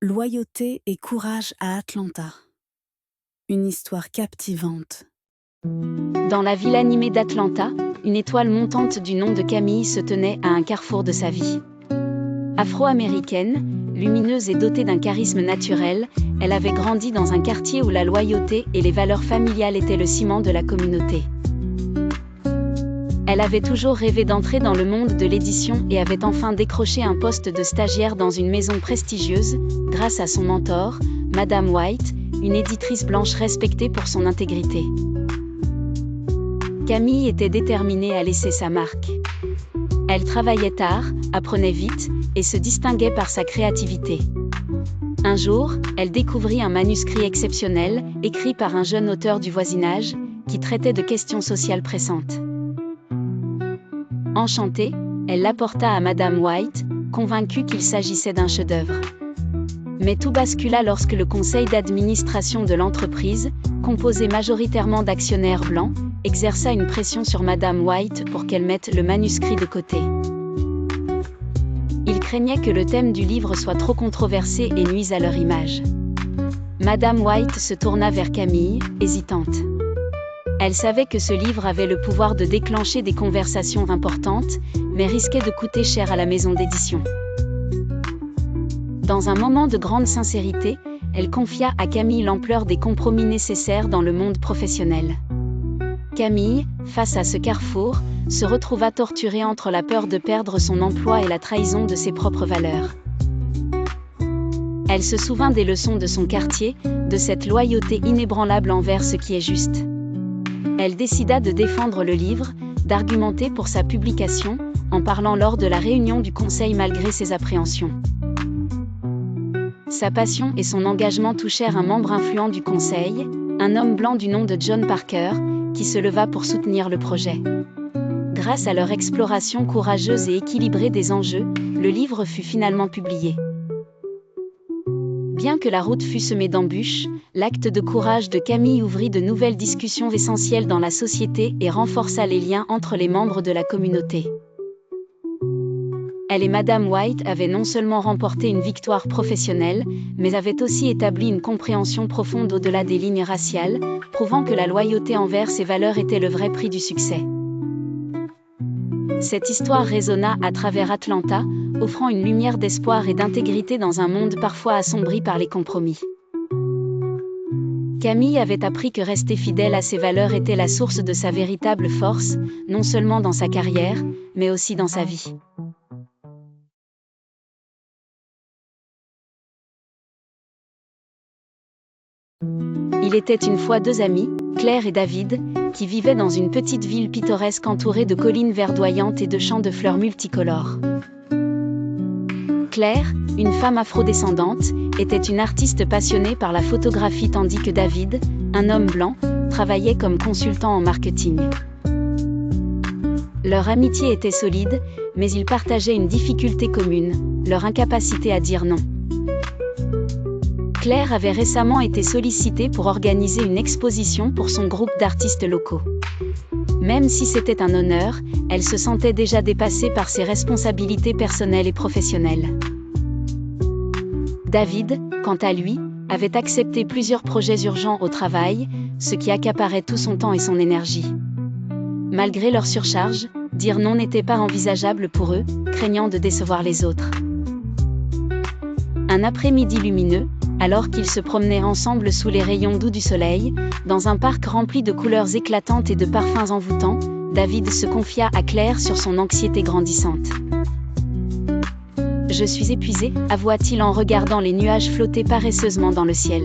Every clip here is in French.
Loyauté et courage à Atlanta. Une histoire captivante. Dans la ville animée d'Atlanta, une étoile montante du nom de Camille se tenait à un carrefour de sa vie. Afro-américaine, lumineuse et dotée d'un charisme naturel, elle avait grandi dans un quartier où la loyauté et les valeurs familiales étaient le ciment de la communauté. Elle avait toujours rêvé d'entrer dans le monde de l'édition et avait enfin décroché un poste de stagiaire dans une maison prestigieuse, grâce à son mentor, Madame White, une éditrice blanche respectée pour son intégrité. Camille était déterminée à laisser sa marque. Elle travaillait tard, apprenait vite, et se distinguait par sa créativité. Un jour, elle découvrit un manuscrit exceptionnel, écrit par un jeune auteur du voisinage, qui traitait de questions sociales pressantes. Enchantée, elle l'apporta à Madame White, convaincue qu'il s'agissait d'un chef-d'œuvre. Mais tout bascula lorsque le conseil d'administration de l'entreprise, composé majoritairement d'actionnaires blancs, exerça une pression sur Madame White pour qu'elle mette le manuscrit de côté. Ils craignaient que le thème du livre soit trop controversé et nuise à leur image. Madame White se tourna vers Camille, hésitante. Elle savait que ce livre avait le pouvoir de déclencher des conversations importantes, mais risquait de coûter cher à la maison d'édition. Dans un moment de grande sincérité, elle confia à Camille l'ampleur des compromis nécessaires dans le monde professionnel. Camille, face à ce carrefour, se retrouva torturée entre la peur de perdre son emploi et la trahison de ses propres valeurs. Elle se souvint des leçons de son quartier, de cette loyauté inébranlable envers ce qui est juste. Elle décida de défendre le livre, d'argumenter pour sa publication, en parlant lors de la réunion du conseil malgré ses appréhensions. Sa passion et son engagement touchèrent un membre influent du conseil, un homme blanc du nom de John Parker, qui se leva pour soutenir le projet. Grâce à leur exploration courageuse et équilibrée des enjeux, le livre fut finalement publié. Bien que la route fût semée d'embûches, l'acte de courage de Camille ouvrit de nouvelles discussions essentielles dans la société et renforça les liens entre les membres de la communauté. Elle et Madame White avaient non seulement remporté une victoire professionnelle, mais avaient aussi établi une compréhension profonde au-delà des lignes raciales, prouvant que la loyauté envers ces valeurs était le vrai prix du succès. Cette histoire résonna à travers Atlanta, offrant une lumière d'espoir et d'intégrité dans un monde parfois assombri par les compromis. Camille avait appris que rester fidèle à ses valeurs était la source de sa véritable force, non seulement dans sa carrière, mais aussi dans sa vie. Il était une fois deux amis, Claire et David, qui vivaient dans une petite ville pittoresque entourée de collines verdoyantes et de champs de fleurs multicolores. Claire, une femme afrodescendante, était une artiste passionnée par la photographie tandis que David, un homme blanc, travaillait comme consultant en marketing. Leur amitié était solide, mais ils partageaient une difficulté commune, leur incapacité à dire non. Claire avait récemment été sollicitée pour organiser une exposition pour son groupe d'artistes locaux. Même si c'était un honneur, elle se sentait déjà dépassée par ses responsabilités personnelles et professionnelles. David, quant à lui, avait accepté plusieurs projets urgents au travail, ce qui accaparait tout son temps et son énergie. Malgré leur surcharge, dire non n'était pas envisageable pour eux, craignant de décevoir les autres. Un après-midi lumineux, alors qu'ils se promenaient ensemble sous les rayons doux du soleil, dans un parc rempli de couleurs éclatantes et de parfums envoûtants, David se confia à Claire sur son anxiété grandissante. « Je suis épuisé », avoua-t-il en regardant les nuages flotter paresseusement dans le ciel.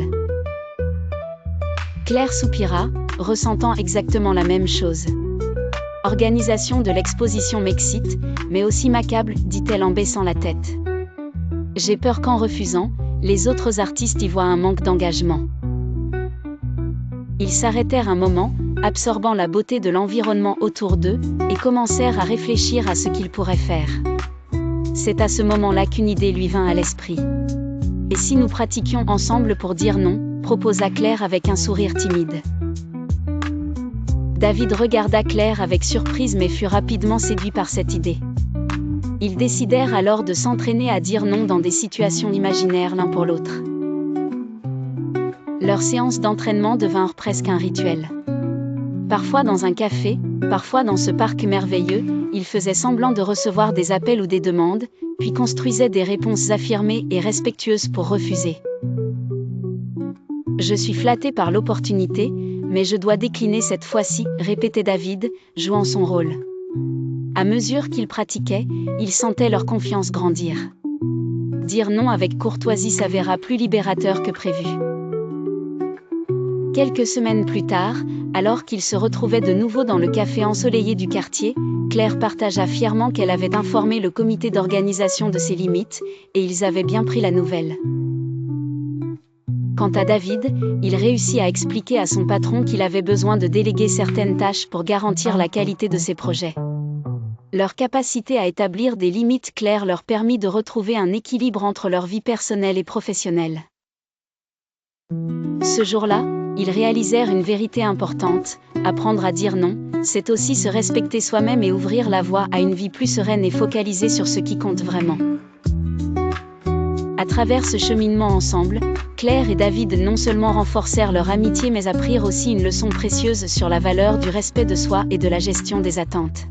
Claire soupira, ressentant exactement la même chose. « Organisation de l'exposition m'excite, mais aussi m'accable », dit-elle en baissant la tête. « J'ai peur qu'en refusant, les autres artistes y voient un manque d'engagement. » Ils s'arrêtèrent un moment, absorbant la beauté de l'environnement autour d'eux, et commencèrent à réfléchir à ce qu'ils pourraient faire. C'est à ce moment-là qu'une idée lui vint à l'esprit. « Et si nous pratiquions ensemble pour dire non ?» proposa Claire avec un sourire timide. David regarda Claire avec surprise mais fut rapidement séduit par cette idée. Ils décidèrent alors de s'entraîner à dire non dans des situations imaginaires l'un pour l'autre. Leurs séances d'entraînement devinrent presque un rituel. Parfois dans un café, parfois dans ce parc merveilleux, ils faisaient semblant de recevoir des appels ou des demandes, puis construisaient des réponses affirmées et respectueuses pour refuser. « Je suis flatté par l'opportunité, mais je dois décliner cette fois-ci, » répétait David, jouant son rôle. À mesure qu'ils pratiquaient, ils sentaient leur confiance grandir. Dire non avec courtoisie s'avéra plus libérateur que prévu. Quelques semaines plus tard, alors qu'ils se retrouvaient de nouveau dans le café ensoleillé du quartier, Claire partagea fièrement qu'elle avait informé le comité d'organisation de ses limites, et ils avaient bien pris la nouvelle. Quant à David, il réussit à expliquer à son patron qu'il avait besoin de déléguer certaines tâches pour garantir la qualité de ses projets. Leur capacité à établir des limites claires leur permit de retrouver un équilibre entre leur vie personnelle et professionnelle. Ce jour-là, ils réalisèrent une vérité importante: apprendre à dire non, c'est aussi se respecter soi-même et ouvrir la voie à une vie plus sereine et focalisée sur ce qui compte vraiment. À travers ce cheminement ensemble, Claire et David non seulement renforcèrent leur amitié mais apprirent aussi une leçon précieuse sur la valeur du respect de soi et de la gestion des attentes.